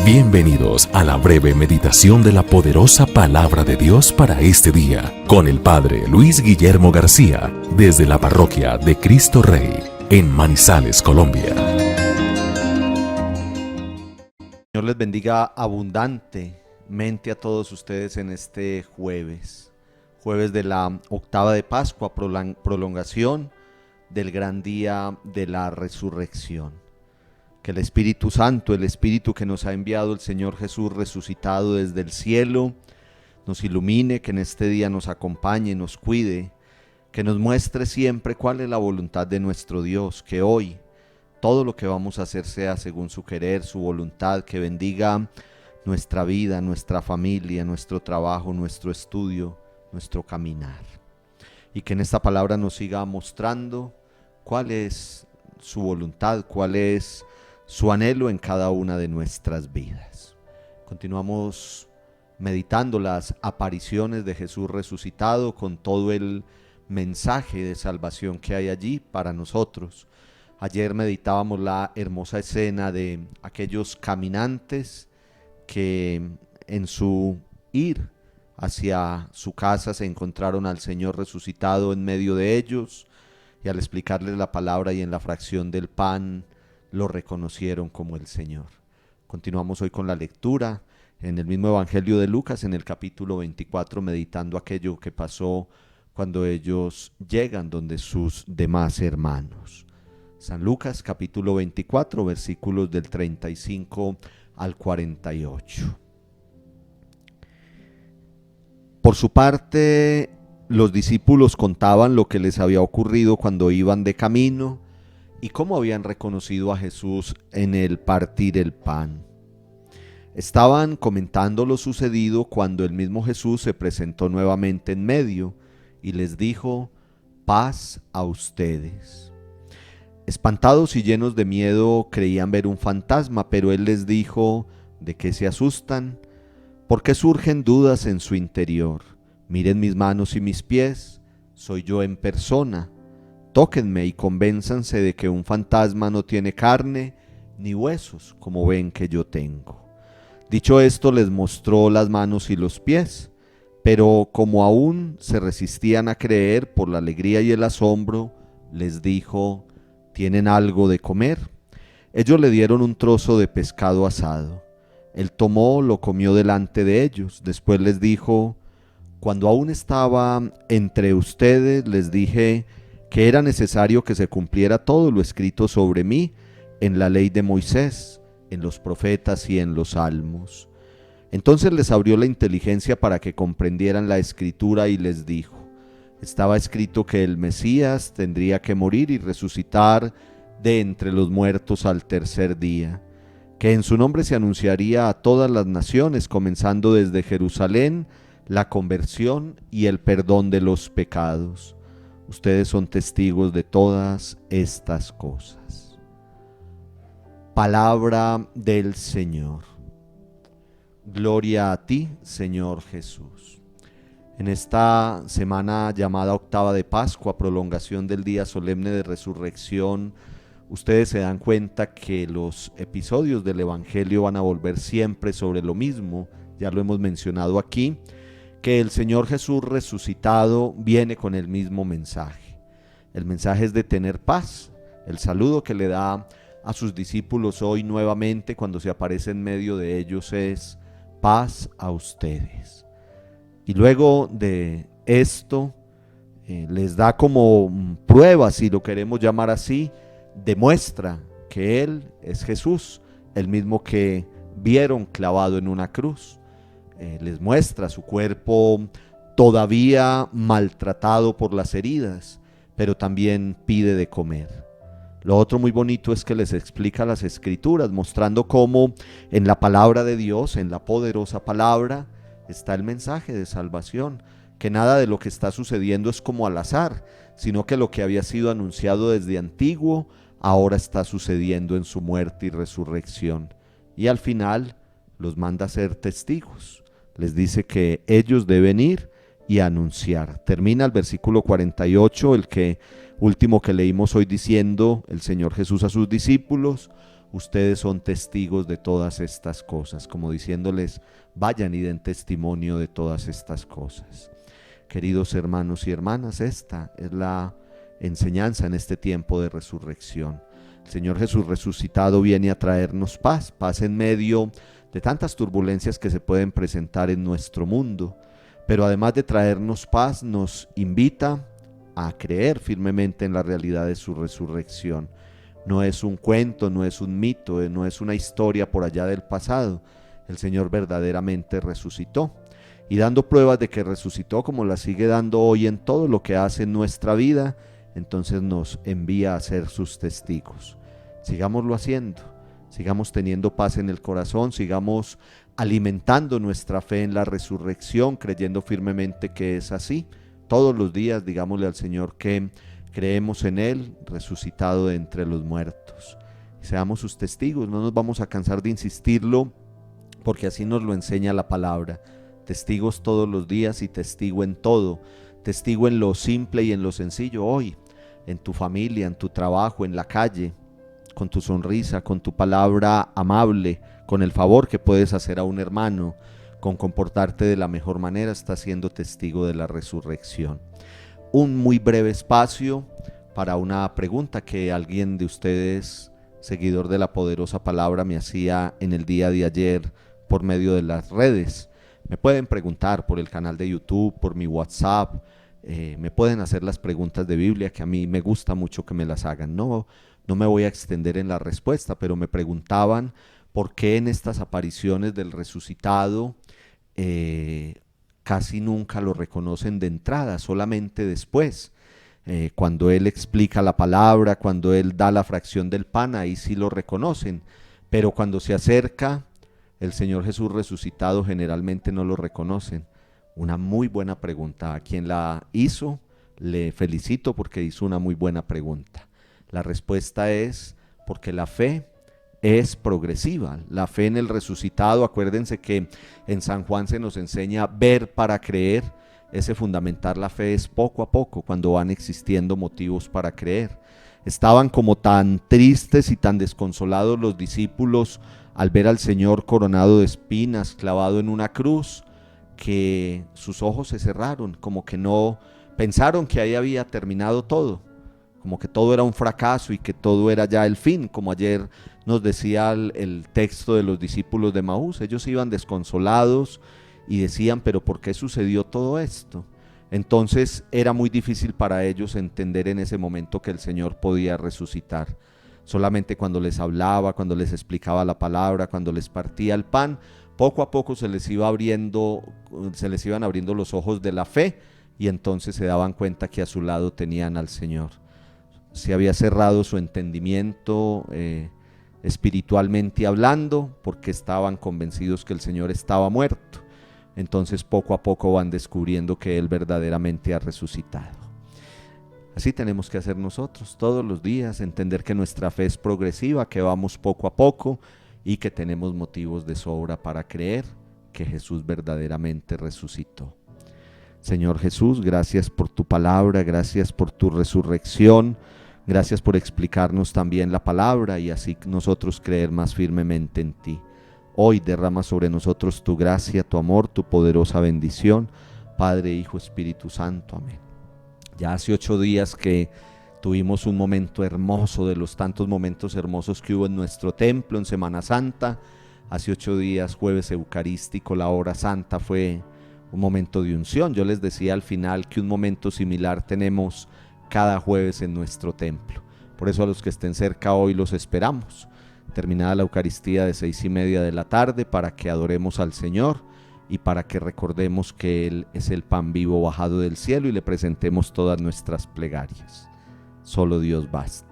Bienvenidos a la breve meditación de la poderosa palabra de Dios para este día, con el Padre Luis Guillermo García, desde la parroquia de Cristo Rey, en Manizales, Colombia. Señor les bendiga abundantemente a todos ustedes en este jueves de la octava de Pascua, prolongación del gran día de la resurrección. Que el Espíritu Santo, el Espíritu que nos ha enviado el Señor Jesús resucitado desde el cielo, nos ilumine, que en este día nos acompañe, nos cuide, que nos muestre siempre cuál es la voluntad de nuestro Dios, que hoy todo lo que vamos a hacer sea según su querer, su voluntad, que bendiga nuestra vida, nuestra familia, nuestro trabajo, nuestro estudio, nuestro caminar. Y que en esta palabra nos siga mostrando cuál es su voluntad, cuál es su anhelo en cada una de nuestras vidas. Continuamos meditando las apariciones de Jesús resucitado con todo el mensaje de salvación que hay allí para nosotros. Ayer meditábamos la hermosa escena de aquellos caminantes que en su ir hacia su casa se encontraron al Señor resucitado en medio de ellos, y al explicarles la palabra y en la fracción del pan lo reconocieron como el Señor. Continuamos hoy con la lectura en el mismo Evangelio de Lucas, en el capítulo 24, meditando aquello que pasó cuando ellos llegan donde sus demás hermanos. San Lucas capítulo 24, versículos del 35 al 48. Por su parte, los discípulos contaban lo que les había ocurrido cuando iban de camino y cómo habían reconocido a Jesús en el partir el pan. Estaban comentando lo sucedido cuando el mismo Jesús se presentó nuevamente en medio y les dijo: paz a ustedes. Espantados y llenos de miedo creían ver un fantasma, pero él les dijo: ¿de qué se asustan? ¿Por qué surgen dudas en su interior? Miren mis manos y mis pies, soy yo en persona. Tóquenme y convénzanse de que un fantasma no tiene carne ni huesos, como ven que yo tengo. Dicho esto, les mostró las manos y los pies, pero como aún se resistían a creer por la alegría y el asombro, les dijo: ¿tienen algo de comer? Ellos le dieron un trozo de pescado asado. Él tomó, lo comió delante de ellos. Después les dijo: cuando aún estaba entre ustedes, les dije que era necesario que se cumpliera todo lo escrito sobre mí en la ley de Moisés, en los profetas y en los salmos. Entonces les abrió la inteligencia para que comprendieran la escritura y les dijo: estaba escrito que el Mesías tendría que morir y resucitar de entre los muertos al tercer día, que en su nombre se anunciaría a todas las naciones, comenzando desde Jerusalén, la conversión y el perdón de los pecados. Ustedes son testigos de todas estas cosas. Palabra del Señor. Gloria a ti, Señor Jesús. En esta semana llamada octava de Pascua, prolongación del día solemne de resurrección, ustedes se dan cuenta que los episodios del Evangelio van a volver siempre sobre lo mismo. Ya lo hemos mencionado aquí, que el Señor Jesús resucitado viene con el mismo mensaje. El mensaje es de tener paz. El saludo que le da a sus discípulos hoy nuevamente cuando se aparece en medio de ellos es: paz a ustedes. Y luego de esto les da como prueba, si lo queremos llamar así, demuestra que Él es Jesús, el mismo que vieron clavado en una cruz. Les muestra su cuerpo todavía maltratado por las heridas, pero también pide de comer. Lo otro muy bonito es que les explica las escrituras, mostrando cómo en la palabra de Dios, en la poderosa palabra, está el mensaje de salvación, que nada de lo que está sucediendo es como al azar, sino que lo que había sido anunciado desde antiguo, ahora está sucediendo en su muerte y resurrección. Y al final los manda a ser testigos. Les dice que ellos deben ir y anunciar. Termina el versículo 48, último que leímos hoy, diciendo el Señor Jesús a sus discípulos: ustedes son testigos de todas estas cosas, como diciéndoles, vayan y den testimonio de todas estas cosas. Queridos hermanos y hermanas, esta es la enseñanza en este tiempo de resurrección. El Señor Jesús resucitado viene a traernos paz, paz en medio de tantas turbulencias que se pueden presentar en nuestro mundo, pero además de traernos paz, nos invita a creer firmemente en la realidad de su resurrección. No es un cuento, no es un mito, no es una historia por allá del pasado. El Señor verdaderamente resucitó, y dando pruebas de que resucitó, como las sigue dando hoy en todo lo que hace en nuestra vida, entonces nos envía a ser sus testigos. Sigámoslo haciendo, sigamos teniendo paz en el corazón, sigamos alimentando nuestra fe en la resurrección, creyendo firmemente que es así. Todos los días digámosle al Señor que creemos en Él, resucitado de entre los muertos. Seamos sus testigos, no nos vamos a cansar de insistirlo, porque así nos lo enseña la palabra. Testigos todos los días y testigo en todo. Testigo en lo simple y en lo sencillo hoy, en tu familia, en tu trabajo, en la calle, con tu sonrisa, con tu palabra amable, con el favor que puedes hacer a un hermano, con comportarte de la mejor manera, estás siendo testigo de la resurrección. Un muy breve espacio para una pregunta que alguien de ustedes, seguidor de la poderosa palabra, me hacía en el día de ayer por medio de las redes. Me pueden preguntar por el canal de YouTube, por mi WhatsApp, me pueden hacer las preguntas de Biblia, que a mí me gusta mucho que me las hagan. No me voy a extender en la respuesta, pero me preguntaban por qué en estas apariciones del resucitado casi nunca lo reconocen de entrada, solamente después. Cuando Él explica la palabra, cuando Él da la fracción del pan, ahí sí lo reconocen, pero cuando se acerca el Señor Jesús resucitado, generalmente no lo reconocen. Una muy buena pregunta. A quien la hizo, le felicito porque hizo una muy buena pregunta. La respuesta es porque la fe es progresiva. La fe en el resucitado, acuérdense que en San Juan se nos enseña ver para creer. Ese fundamentar la fe es poco a poco, cuando van existiendo motivos para creer. Estaban como tan tristes y tan desconsolados los discípulos al ver al Señor coronado de espinas, clavado en una cruz, que sus ojos se cerraron, como que no pensaron que ahí había terminado todo, como que todo era un fracaso y que todo era ya el fin, como ayer nos decía el texto de los discípulos de Maús. Ellos iban desconsolados y decían, pero ¿por qué sucedió todo esto? Entonces era muy difícil para ellos entender en ese momento que el Señor podía resucitar. Solamente cuando les hablaba, cuando les explicaba la palabra, cuando les partía el pan, poco a poco se les iban abriendo los ojos de la fe, y entonces se daban cuenta que a su lado tenían al Señor. Se había cerrado su entendimiento espiritualmente hablando, porque estaban convencidos que el Señor estaba muerto. Entonces poco a poco van descubriendo que Él verdaderamente ha resucitado. Así tenemos que hacer nosotros todos los días, entender que nuestra fe es progresiva, que vamos poco a poco y que tenemos motivos de sobra para creer que Jesús verdaderamente resucitó. Señor Jesús, gracias por tu palabra, gracias por tu resurrección, gracias por explicarnos también la palabra y así nosotros creer más firmemente en ti. Hoy derrama sobre nosotros tu gracia, tu amor, tu poderosa bendición, Padre, Hijo, Espíritu Santo. Amén. Ya hace 8 días que tuvimos un momento hermoso, de los tantos momentos hermosos que hubo en nuestro templo en Semana Santa. Hace 8 días, jueves eucarístico, la hora santa, fue un momento de unción. Yo les decía al final que un momento similar tenemos cada jueves en nuestro templo. Por eso a los que estén cerca hoy los esperamos. Terminada la Eucaristía de 6:30 de la tarde, para que adoremos al Señor y para que recordemos que Él es el pan vivo bajado del cielo y le presentemos todas nuestras plegarias. Solo Dios basta.